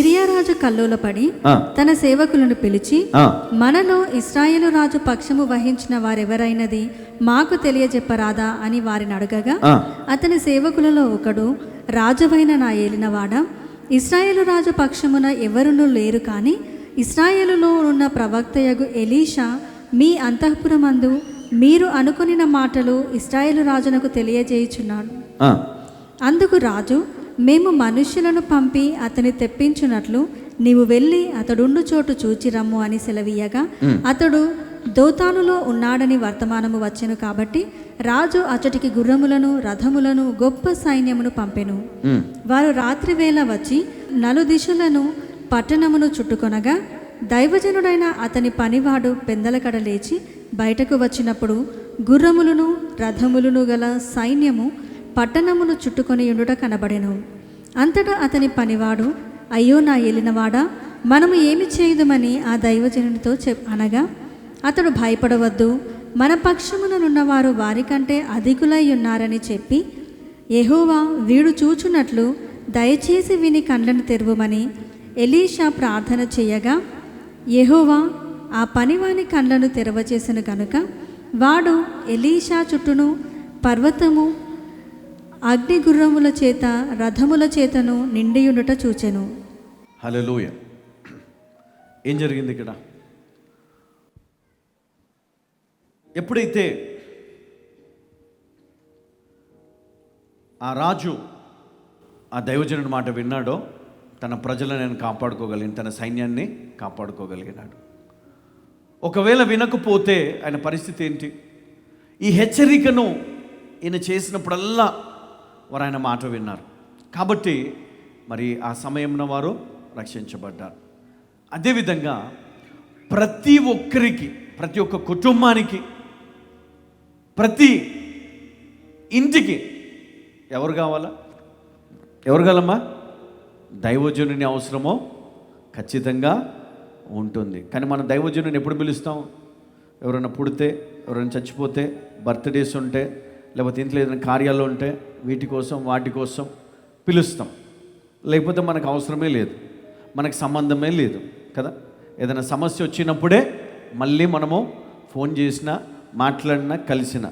సిరియారాజు కల్లోలపడి తన సేవకులను పిలిచి, మనలో ఇశ్రాయేలు రాజు పక్షము వహించిన వారెవరైనది మాకు తెలియజెప్పరాదా అని వారిని అడగగా, అతని సేవకులలో ఒకడు, రాజువైన నా ఏలినవాడా, ఇశ్రాయేలు రాజు పక్షమున ఎవరునూ లేరు, కానీ ఇశ్రాయేలులో ఉన్న ప్రవక్తయగు ఎలీషా మీ అంతఃపురమందు మీరు అనుకొనిన మాటలు ఇశ్రాయేలు రాజునకు తెలియజేయుచున్నాడు. అందుకు రాజు, మేము మనుష్యులను పంపి అతని తెప్పించున్నట్లు నీవు వెళ్ళి అతడుండు చోటు చూచిరమ్ము అని సెలవీయగా, అతడు దోతానులో ఉన్నాడని వర్తమానము వచ్చెను. కాబట్టి రాజు అచ్చటికి గుర్రములను రథములను గొప్ప సైన్యమును పంపెను. వారు రాత్రివేళ వచ్చి నలుదిశలను పట్టణమును చుట్టుకొనగా, దైవజనుడైన అతని పనివాడు పెందలకడ లేచి బయటకు వచ్చినప్పుడు గుర్రములను రథములను గల సైన్యము పట్టణమును చుట్టుకొని ఉండుట కనబడెను. అంతటా అతని పనివాడు, అయ్యో నా ఏలినవాడా, మనము ఏమి చేయుదుమని ఆ దైవజనునితో అనగా, అతడు భయపడవద్దు, మన పక్షముననున్నవారు వారికంటే అధికులై ఉన్నారని చెప్పి, యెహోవా వీడు చూచున్నట్లు దయచేసి విని కండ్లను తెరువమని ఎలీషా ప్రార్థన చేయగా, యెహోవా ఆ పనివాని కండ్లను తెరవచేసెను గనుక వాడు ఎలీషా చుట్టూను పర్వతము అగ్ని గుర్రముల చేత రథముల చేతను నిండియుండుట చూచెను. హల్లెలూయా. ఏం జరిగింది ఇక్కడ? ఎప్పుడైతే ఆ రాజు ఆ దైవజనుడి మాట విన్నాడో, తన ప్రజలను నేను కాపాడుకోగలిగిన, తన సైన్యాన్ని కాపాడుకోగలిగినాడు. ఒకవేళ వినకపోతే ఆయన పరిస్థితి ఏంటి? ఈ హెచ్చరికను ఈయన చేసినప్పుడల్లా వారు ఆయన మాట విన్నారు కాబట్టి మరి ఆ సమయంలో వారు రక్షించబడ్డారు. అదేవిధంగా ప్రతి ఒక్కరికి, ప్రతి ఒక్క కుటుంబానికి, ప్రతి ఇంటికి ఎవరు కావాలా? ఎవరు కావాలమ్మా? దైవజనుని అవసరమో ఖచ్చితంగా ఉంటుంది. కానీ మనం దైవజనుని ఎప్పుడు పిలుస్తాం? ఎవరైనా పుడితే, ఎవరైనా చచ్చిపోతే, బర్త్డేస్ ఉంటే, లేకపోతే ఇంట్లో ఏదైనా కార్యాలు ఉంటే వీటి కోసం వాటి కోసం పిలుస్తాం. లేకపోతే మనకు అవసరమే లేదు, మనకు సంబంధమే లేదు కదా. ఏదైనా సమస్య వచ్చినప్పుడే మళ్ళీ మనము ఫోన్ చేసినా, మాట్లాడినా, కలిసినా,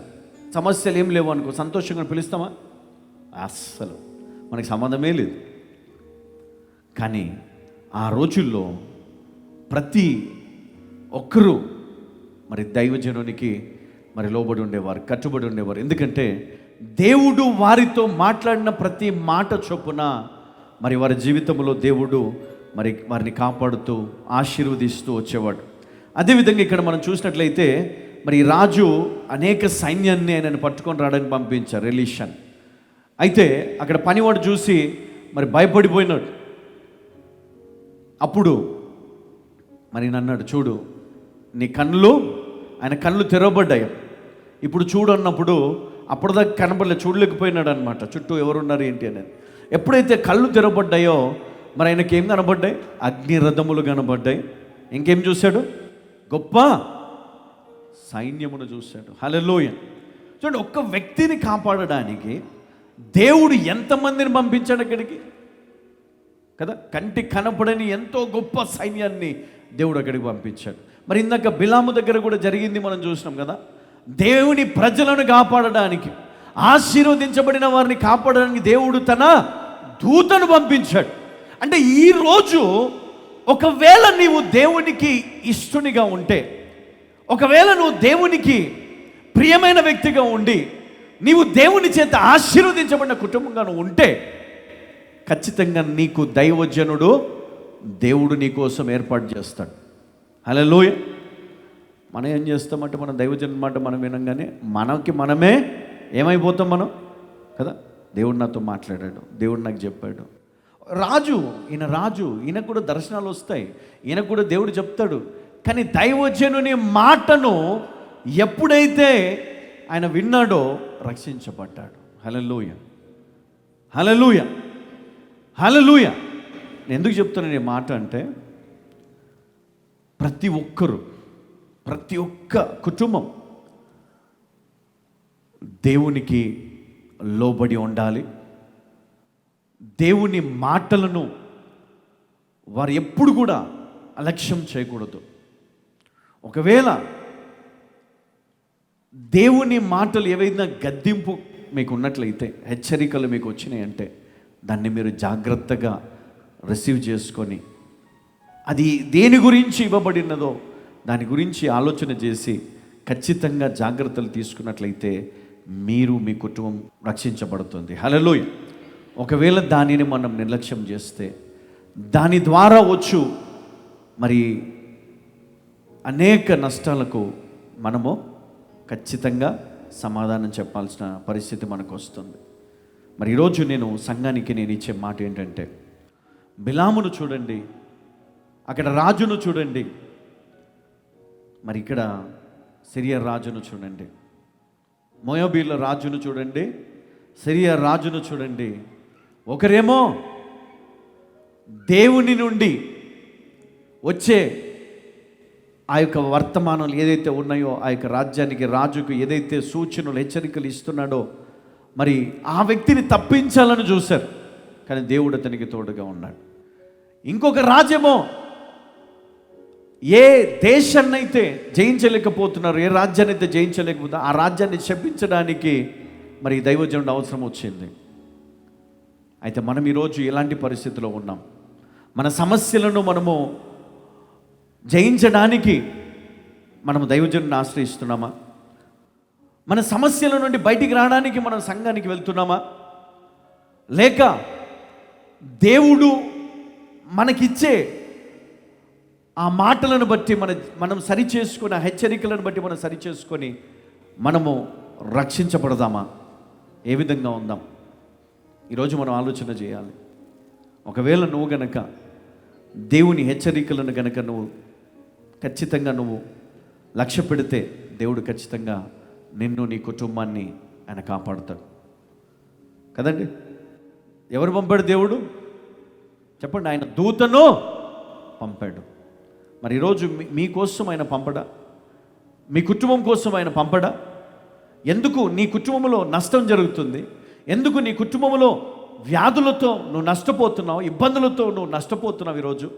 సమస్యలు ఏం లేవు అనుకో సంతోషంగా పిలుస్తామా? అస్సలు మనకి సంబంధమే లేదు. కానీ ఆ రోజుల్లో ప్రతి ఒక్కరూ మరి దైవజనునికి మరి లోబడి ఉండేవారు, కట్టుబడి ఉండేవారు. ఎందుకంటే దేవుడు వారితో మాట్లాడిన ప్రతి మాట చొప్పున మరి వారి జీవితంలో దేవుడు మరి వారిని కాపాడుతూ ఆశీర్వదిస్తూ వచ్చేవాడు. అదేవిధంగా ఇక్కడ మనం చూసినట్లయితే మరి రాజు అనేక సైన్యాన్ని ఆయనను పట్టుకొని రావడానికి పంపించారు, ఎలీషాని. అయితే అక్కడ పనివాడు చూసి మరి భయపడిపోయినాడు. అప్పుడు మరి అన్నాడు, చూడు నీ కళ్ళు, ఆయన కళ్ళు తెరవబడ్డాయి, ఇప్పుడు చూడు అన్నప్పుడు అప్పటిదాకా కనబడలేదు, చూడలేకపోయినాడు అనమాట, చుట్టూ ఎవరున్నారు ఏంటి అనేది. ఎప్పుడైతే కళ్ళు తెరవబడ్డాయో మరి ఆయనకి ఏం కనబడ్డాయి? అగ్ని రథములు కనబడ్డాయి. ఇంకేం చూశాడు? గొప్ప సైన్యమును చూశాడు. హల్లెలూయా. చూడండి, ఒక్క వ్యక్తిని కాపాడడానికి దేవుడు ఎంతమందిని పంపించాడు అక్కడికి కదా. కంటి కనపడని ఎంతో గొప్ప సైన్యాన్ని దేవుడు అక్కడికి పంపించాడు. మరి ఇందాక బిలాము దగ్గర కూడా జరిగింది, మనం చూసినాం కదా. దేవుని ప్రజలను కాపాడడానికి, ఆశీర్వదించబడిన వారిని కాపాడడానికి దేవుడు తన దూతను పంపించాడు. అంటే ఈరోజు ఒకవేళ నీవు దేవునికి ఇష్టునిగా ఉంటే, ఒకవేళ నువ్వు దేవునికి ప్రియమైన వ్యక్తిగా ఉండి, నీవు దేవుని చేత ఆశీర్వదించబడిన కుటుంబంగా నువ్వు ఉంటే, ఖచ్చితంగా నీకు దైవజనుడు దేవుడు నీ కోసం ఏర్పాటు చేస్తాడు. హల్లెలూయా. మనం ఏం చేస్తామంటే, మన దైవజనుడి మాట మనం వినంగానే మనమే ఏమైపోతాం మనం కదా. దేవుడు నాతో మాట్లాడాడు, దేవుడు నాకు చెప్పాడు. రాజు, ఈయనకు కూడా దర్శనాలు వస్తాయి, ఈయనకు కూడా దేవుడు చెప్తాడు. కానీ దైవజనుని మాటను ఎప్పుడైతే ఆయన విన్నాడో రక్షించబడ్డాడు. హల్లెలూయా, హల్లెలూయా, హల్లెలూయా. నేను ఎందుకు చెప్తున్నాను ఈ మాట అంటే, ప్రతి ఒక్కరూ, ప్రతి ఒక్క కుటుంబం దేవునికి లోబడి ఉండాలి. దేవుని మాటలను వారు ఎప్పుడు కూడా అలక్ష్యం చేయకూడదు. ఒకవేళ దేవుని మాటలు ఏవైనా గద్దింపు మీకు ఉన్నట్లయితే, హెచ్చరికలు మీకు వచ్చినాయంటే దాన్ని మీరు జాగ్రత్తగా రిసీవ్ చేసుకొని, అది దేని గురించి ఇవ్వబడినదో దాని గురించి ఆలోచన చేసి ఖచ్చితంగా జాగ్రత్తలు తీసుకున్నట్లయితే మీరు, మీ కుటుంబం రక్షించబడుతుంది. హల్లెలూయా. ఒకవేళ దానిని మనం నిర్లక్ష్యం చేస్తే దాని ద్వారా వచ్చు మరి అనేక నష్టాలకు మనము ఖచ్చితంగా సమాధానం చెప్పాల్సిన పరిస్థితి మనకు వస్తుంది. మరి ఈరోజు నేను సంఘానికి నేను ఇచ్చే మాట ఏంటంటే, బిలామును చూడండి, అక్కడ రాజును చూడండి, మరి ఇక్కడ సిరియా రాజును చూడండి, మోయాబీల రాజును చూడండి, సిరియా రాజును చూడండి. ఒకరేమో దేవుని నుండి వచ్చే ఆ యొక్క వర్తమానాలు ఏదైతే ఉన్నాయో, ఆ యొక్క రాజ్యానికి, రాజుకు ఏదైతే సూచనలు, హెచ్చరికలు ఇస్తున్నాడో, మరి ఆ వ్యక్తిని తప్పించాలని చూశారు, కానీ దేవుడు అతనికి తోడుగా ఉన్నాడు. ఇంకొక రాజ్యమో ఏ దేశాన్ని అయితే జయించలేకపోతున్నారు, ఏ రాజ్యాన్ని అయితే జయించలేకపోతున్నారు, ఆ రాజ్యాన్ని శపించడానికి మరి దైవజనుడు అవసరం వచ్చింది. అయితే మనం ఈరోజు ఎలాంటి పరిస్థితిలో ఉన్నాం? మన సమస్యలను మనము జయించడానికి మనము దైవజనుడిని ఆశ్రయిస్తున్నామా? మన సమస్యల నుండి బయటికి రావడానికి మనం సంఘానికి వెళ్తున్నామా? లేక దేవుడు మనకిచ్చే ఆ మాటలను బట్టి మనం సరి చేసుకొని, ఆ హెచ్చరికలను బట్టి మనం సరి చేసుకొని మనము రక్షించబడదామా? ఏ విధంగా ఉందాం? ఈరోజు మనం ఆలోచన చేయాలి. ఒకవేళ నువ్వు గనక దేవుని హెచ్చరికలను గనక నువ్వు ఖచ్చితంగా నువ్వు లక్ష్య పెడితే, దేవుడు ఖచ్చితంగా నిన్ను, నీ కుటుంబాన్ని ఆయన కాపాడుతాడు కదండి. ఎవరు పంపాడు దేవుడు? చెప్పండి. ఆయన దూతను పంపాడు. మరి ఈరోజు మీకోసం ఆయన పంపడా? మీ కుటుంబం కోసం ఆయన పంపడా? ఎందుకు నీ కుటుంబంలో నష్టం జరుగుతుంది? ఎందుకు నీ కుటుంబంలో వ్యాధులతో నువ్వు నష్టపోతున్నావు, ఇబ్బందులతో నువ్వు నష్టపోతున్నావు? ఈరోజు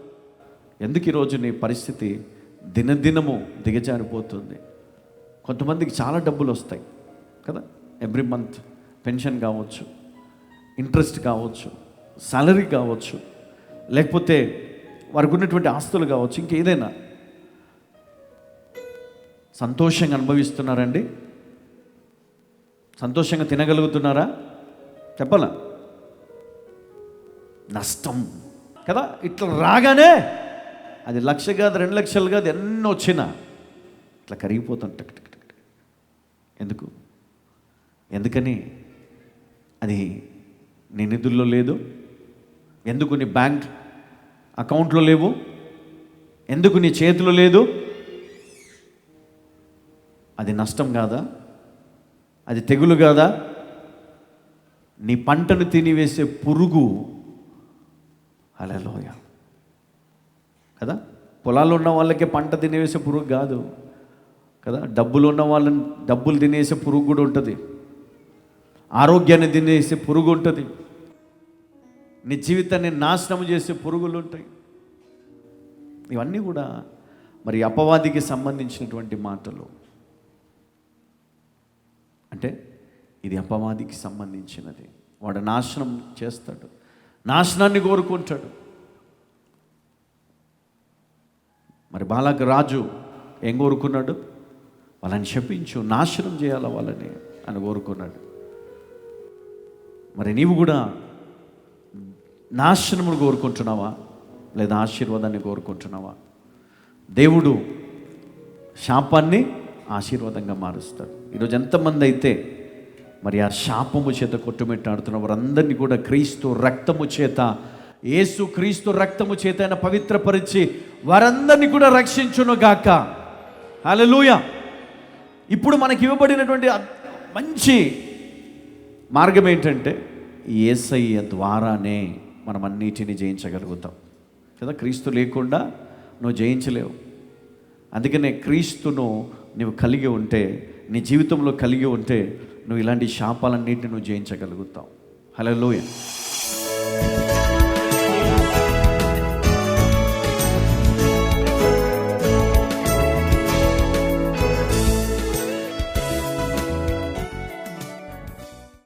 ఎందుకు ఈరోజు నీ పరిస్థితి దినదినము దిగజారిపోతుంది? కొంతమందికి చాలా డబ్బులు వస్తాయి కదా, ఎవ్రీ మంత్ పెన్షన్ కావచ్చు, ఇంట్రెస్ట్ కావచ్చు, సాలరీ కావచ్చు, లేకపోతే వారికి ఉన్నటువంటి ఆస్తులు కావచ్చు, ఇంకేదైనా. సంతోషంగా అనుభవిస్తున్నారండి? సంతోషంగా తినగలుగుతున్నారా? చెప్పాలా? నష్టం కదా. ఇట్లా రాగానే అది 1,00,000 కాదు, 2 లక్షలు కాదు, ఎన్నో వచ్చినా ఇట్లా కరిగిపోతుంట. ఎందుకని? అది నీ నిధుల్లో లేదు. ఎందుకు నీ బ్యాంక్ అకౌంట్లో లేవు? ఎందుకు నీ చేతిలో లేదు? అది నష్టం కాదా? అది తెగులు కాదా? నీ పంటను తినివేసే పురుగు. హల్లెలూయా కదా. పొలాల్లో ఉన్న వాళ్ళకే పంట తినేసే పురుగు కాదు కదా. డబ్బులు ఉన్న వాళ్ళని డబ్బులు తినేసే పురుగు కూడా ఉంటుంది. ఆరోగ్యాన్ని తినేసే పురుగు ఉంటుంది. నీ జీవితాన్ని నాశనం చేసే పురుగులు ఉంటాయి. ఇవన్నీ కూడా మరి అపవాదికి సంబంధించినటువంటి మాటలు. అంటే ఇది అపవాదికి సంబంధించినది. వాడు నాశనం చేస్తాడు, నాశనాన్ని కోరుకుంటాడు. మరి బాలాకు రాజు ఏం కోరుకున్నాడు? వాళ్ళని శపించు, నాశనం చేయాల వాళ్ళని అని కోరుకున్నాడు. మరి నీవు కూడా నాశనమును కోరుకుంటున్నావా లేదా ఆశీర్వాదాన్ని కోరుకుంటున్నావా? దేవుడు శాపాన్ని ఆశీర్వాదంగా మారుస్తాడు. ఈరోజు ఎంతమంది అయితే మరి ఆ శాపము చేత కొట్టుమిట్టాడుతున్న వారందరినీ కూడా క్రీస్తు రక్తము చేత, యేసు క్రీస్తు రక్తము చేత ఆయన పవిత్రపరిచి వారందరినీ కూడా రక్షించును గాక. హల్లెలూయా. ఇప్పుడు మనకి ఇవ్వబడినటువంటి మంచి మార్గం ఏంటంటే యేసయ్య ద్వారానే మనం అన్నిటిని జయించగలుగుతాం కదా. క్రీస్తు లేకుండా నువ్వు జయించలేవు. అందుకనే క్రీస్తును నువ్వు కలిగి ఉంటే, నీ జీవితంలో కలిగి ఉంటే నువ్వు ఇలాంటి శాపాలన్నింటినీ నువ్వు జయించగలుగుతావు. హల్లెలూయా.